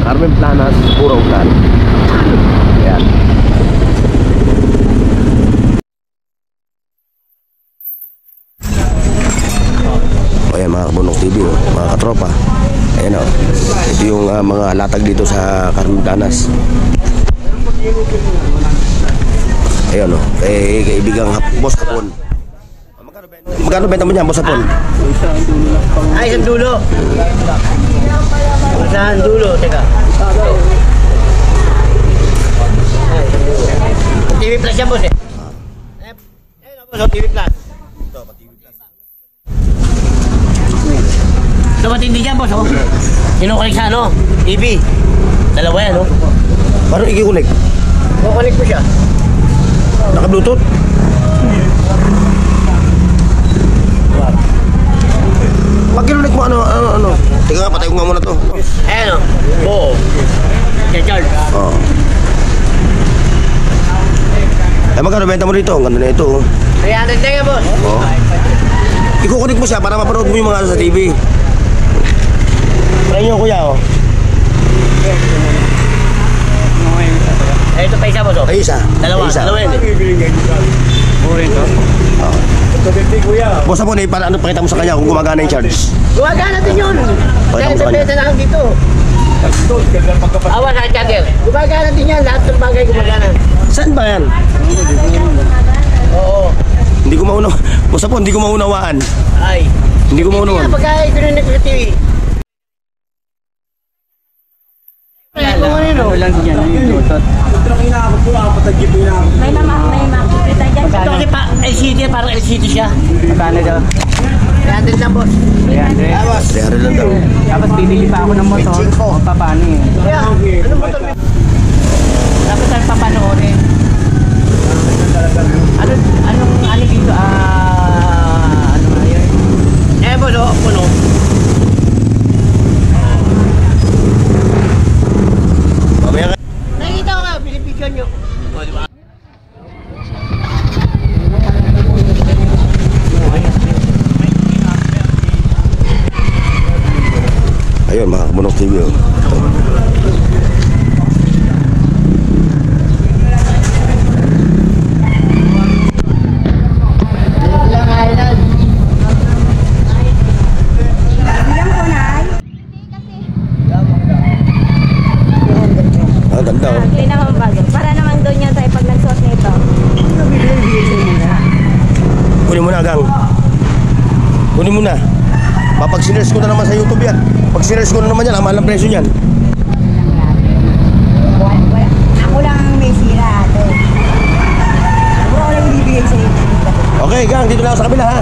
Carmen Planas, Burautan. Ayan. Ayan mga Kabunok TV, mga katropa. Ayan o. Ito yung mga latag dito sa Carmen Planas. Ayan o. Kaibigang boss hapon. Magkano benta mo niyan, boss hapon? Ay, isang dulo. Isang dulo, teka. TV Plus yan, boss eh. Ayun, boss, TV Plus. Ito, TV Plus. Ito matindi dyan, boss, oh. Kinukulik sa ano? TV. Dalawa yan, oh. Paano i-connect? Kukulik ko siya. Naka-Bluetooth? Pag kinunik mo ano? Teka nga, patay ko nga muna to. Ayan, oh. Oo. Charge. Oo. Eh, magkano benta mo dito? Ang ganda na ito. 300 teka, boss. Oo. Ikukunik mo siya para mapanood mo yung mga sa TV. Try nyo, kuya, oh. Eh, ito pa isa, boss, oh. Ay, isa. Dalawa, Ay, isa. dalawa yan. Oo. Boss mo, para ano pakita mo sa kanya kung gumagana yung charge. Gumagana din yun. Pakita Dahil mo sa sa kanya. pesa na lang dito. Awa sa charger. Gumagana din yan. Lahat ng bagay gumagana. Saan ba yan? Oo. Hindi ko mauna. Boss mo, hindi ko maunawaan. Ay. Hindi ko maunawaan. Hindi nga, pagka itinunin ko sa TV. Ano lang din yan, yung Bluetooth. May makikita dyan. Ito kasi pa LCD, parang LCD siya. Magkano daw? 300 lang, boss. 300. Tapos, Kaya rin lang daw. Tapos bibili pa ako ng motor. O paano yun? kaya, ano ba ito? Tapos saan papanoorin? Ano dito? Ano nga yun? Eh, boss, oh, puno. Mamaya ka. Nakikita ko nga, pinipicture nyo. O, di ba? Ayun, mga Kabunok TV, oh. Ah, ganda, oh. Ugly naman bago. Para naman doon yan tayo pag nagsuot nito. Kunin mo na, gang. Kunin mo na. Pag sinerge ko na naman sa YouTube yan. Pag sinerge ko na naman yan, ang mahal ng presyo niyan. Ako lang ang may sira ate. Ako lang bibigay sa iyo. Okay, gang, dito na ako sa kabila, ha?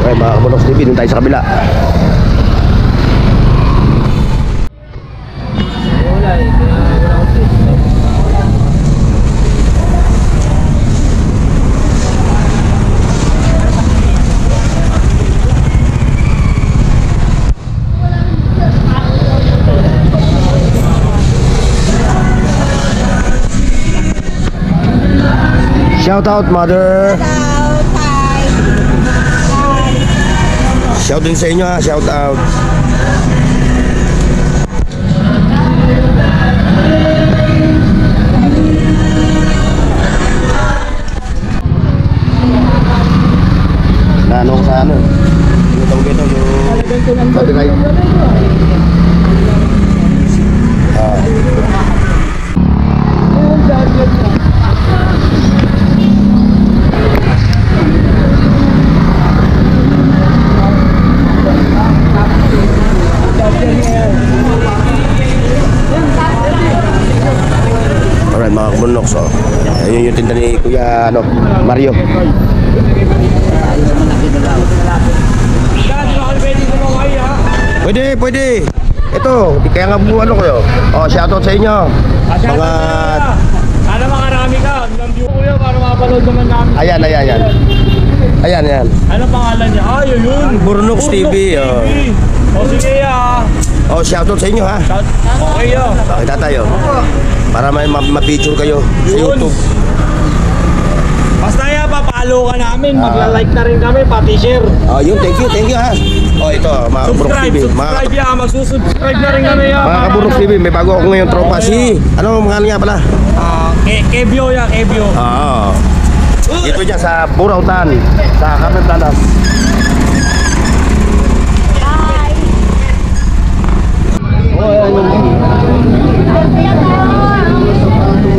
Okay, mga Kabunok TV, dito tayo sa kabila. Shout out, mother. Shout din sa inyo, ha? Shout out. Nanong sa ano? Yung tawag ito, yung copyright. Alright, mga Kabunok, so ayun yung tinda ni Kuya Mario. Pwede. Ito, kaya nga ano ko yun. Oh, shoutout sa inyo. Mga... Sana makarami ka. Hanggang view ko yun para mapanood naman namin. Ayan. Ano pangalan niya? Yun. Burnox TV. Oh. O sige Oh, shoutout sa inyo, ha. Okay Okay, tayo. Para may ma-feature kayo sa YouTube. Basta papalo ka namin. Magla-like na rin kami, pati share. Oh, yun, thank you, ha. Oh, ito, mga Kaburok TV. Subscribe yan. Magsusubscribe na rin kami yan. Mga Kaburok TV, may bago ako ngayon tropa. Si, ano mga nga pala? Kebyo yan, Kebyo. Oo. Dito dyan sa Burautan, sa Carmen Planas.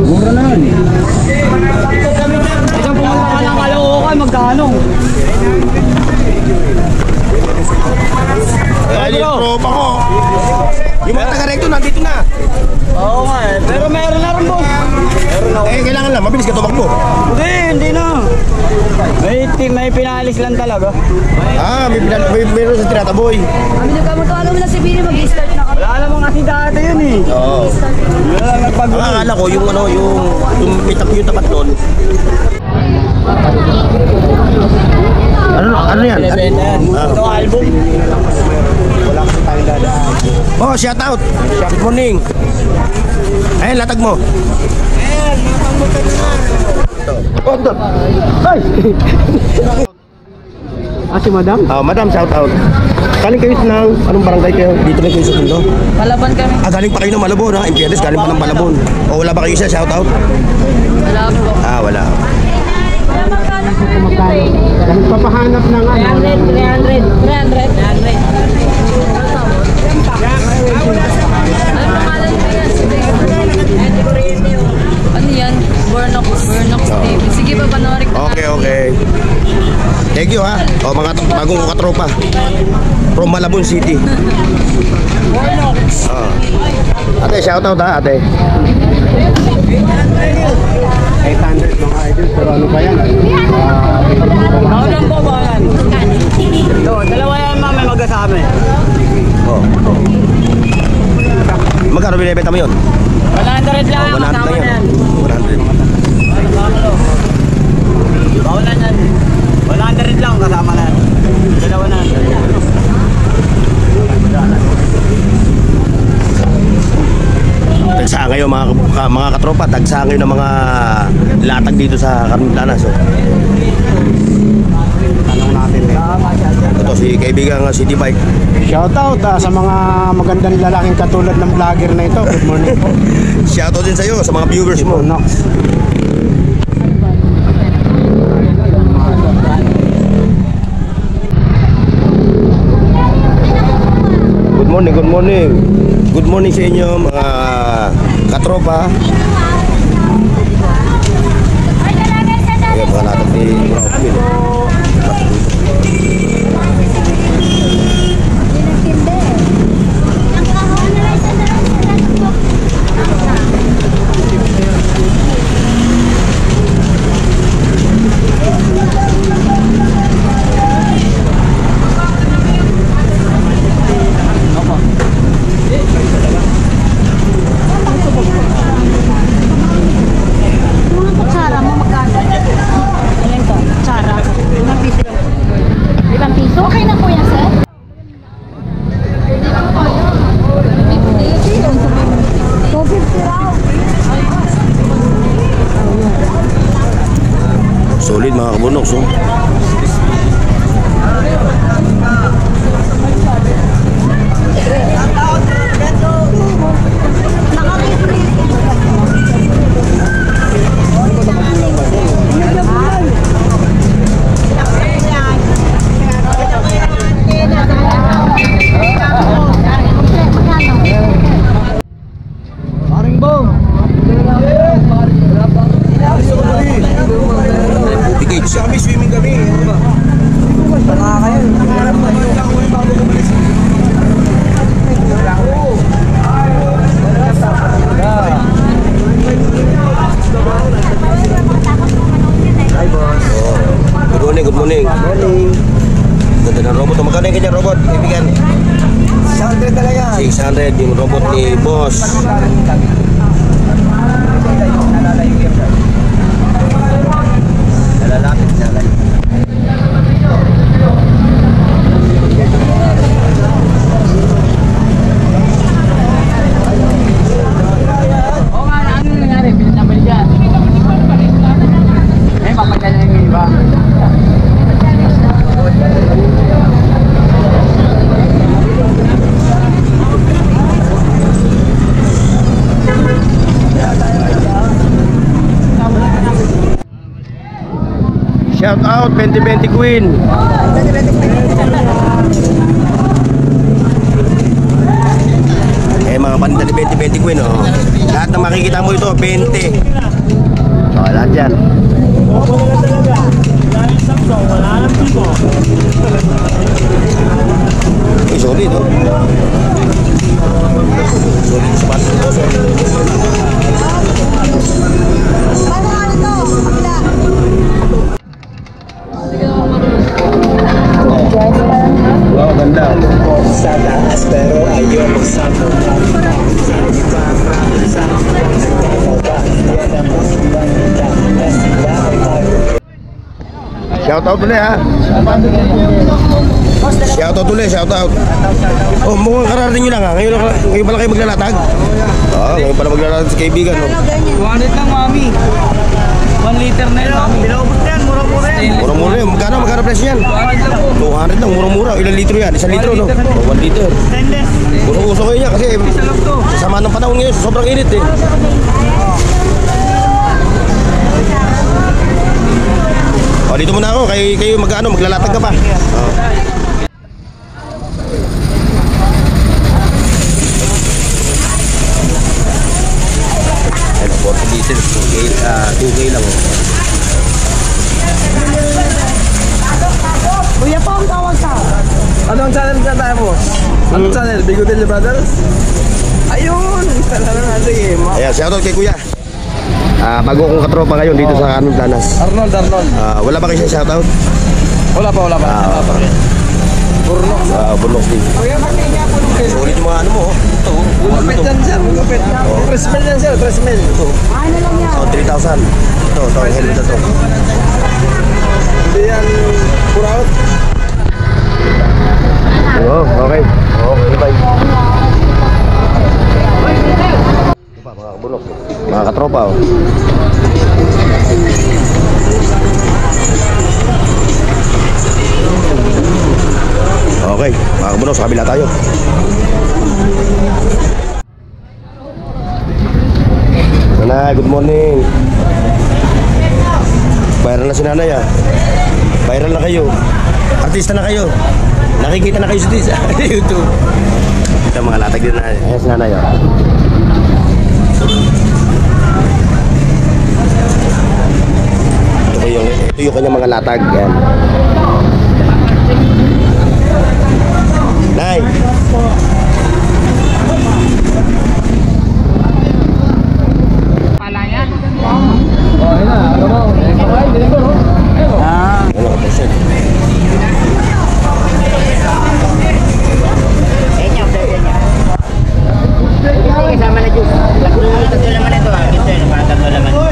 Mura na yan. Isang pumunta ka ng Caloocan, magkano? Ayan yung tropa ko. Yung mga taga-recto nandito na. Oo nga eh. Pero meron na rin, boss. Kailangan lang, mabilis ka tumakbo. Hindi na. May pinalis lang talaga. Meron sa tinataboy. Kami nagkamagkano mo na si Bini, mag-start na kami. Wala naman kasi dati yun eh. Oo. Wala lang nagpag-uwi. Ang akala ko yung yung tapat nun. Ano yan? Ito album. Wala kasi tayong dadaan. Oh, shout out. Good morning. Ayun, latag mo. Oh, ito. Ay! Si madam? Madam, shout out. Galing kayo ng anong barangay kayo? Dito na kayo sa Tondo? Palaban kami. Galing pa kayo ng Malabon, ha? In fairness, galing pa ng Malabon. O wala ba kayo siya, shout out? Wala po. Wala. Nagpapahanap ng ano? 300. Ano yan? Burnox TV. Sige pa, panoorin ko. Okay. Thank you, ha? O mga bagong katropa. From Malabon City. Ate, shout out, ha, ate. 800 mga idol, pero ano pa yan? Naulang po ba yan? Dalawa yan mami magkasama eh. Magkano binibenta mo yun? 100 lang, 100 kasama lang na yan. 100. Bawalan yan. 100 lang, kasama na yan. Dalawa na. Tagsa ngayon mga katropa, tagsa ngayon ng mga latag dito sa Carmen Planas. Tanong natin eh. Ito si kaibigang City Bike. Shoutout sa mga magandang lalaking katulad ng vlogger na ito. Good morning po. Shoutout din sa iyo, sa mga viewers mo. Nox. Good morning. Good morning sa inyo mga katropa. Ayan, mga latag ni Raupin. Solid mga kabunoks, oh. Kami swimming kami. Good morning. Ganda ng robot. Magkano yung kanyang robot? Kaibigan? 600 talaga. 600 yung robot ni boss. Nalalapit siya. Shout out 2020 Queen. Mga paninda ni 2020 Queen, oh. Lahat na makikita mo ito 20. Oh, lahat yan. Uy, solid, oh. Solid sa pato. Wow, ganda. Sa taas pero ayaw magsama. Shout out ulit, ha. Shout out ulit, shout out. Oh, mukhang kararating nyo lang, ha. Ngayon pala kayo maglalatag. Ngayon pala maglalatag sa kaibigan, no. 200 lang, mami. 1 liter na yun, mami. Pinaubos na yan, mura-mura yan. Mura-mura yan. Magkano presyo yan? 200 lang, mura-mura. Ilang litro yan? 1 litro, no? 1 liter. Uso kayo niya kasi sama ng panahon ngayon, sobrang init, eh. Oh, dito muna ako, kayo maglalatag ka pa. Ano, 40 liters, 2K lang. Kuya po, ang tawag ka. Anong channel na tayo mo? Anong channel? Bigotel Brothers? Ayun! Talaga natin eh. Ayan, shoutout kay Kuya. Bago akong katropa ngayon dito sa Carmen Planas. Arnold. Wala ba kayo shoutout? Wala pa. Burnox din. Sulit yung mga ano mo, oh. Ito, Gulupit yan, sir. Gulupit. Tresmel yan, sir. Tresmel. Ito. Ano lang yan? 3,000. Ito, ang helmet na to. Hindi yan puraut. Okay. Okay, bye. Ito pa, mga kabunok. Mga katropa, oh. Okay, mga kabunok, sa kabila tayo. Nanay, good morning. Viral na si nanay, ah. Viral na kayo. Artista na kayo. Nakikita na kayo sa YouTube. Ito mga latag din na. Ayan si nanay, ah. Ito yung kanyang mga latag. Yan. Nay. Palayan. Ano ka percent? Kasama na juice. Tatlo naman ito, ah. Ito yun, para tatlo naman. Kasama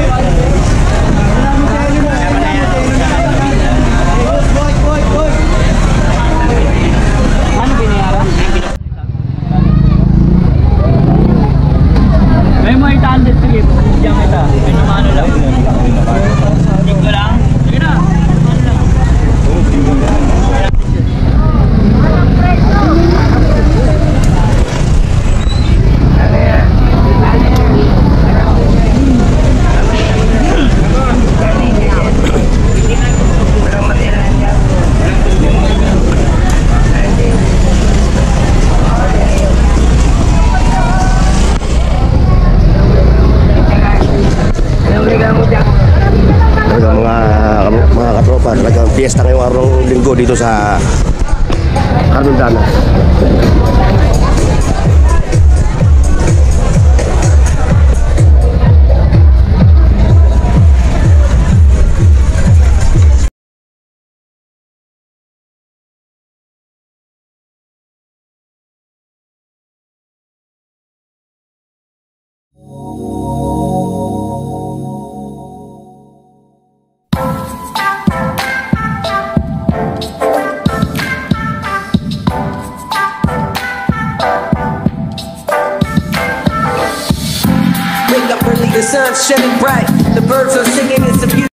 na yan. Ano binayaran? May mga 800 trip. Diyan kita. May namano lang. Tingko lang. Sige na. Mga katropa, talagang fiesta ngayong araw ng linggo dito sa Carmen Planas. The sun's shining bright, the birds are singing, it's a beautiful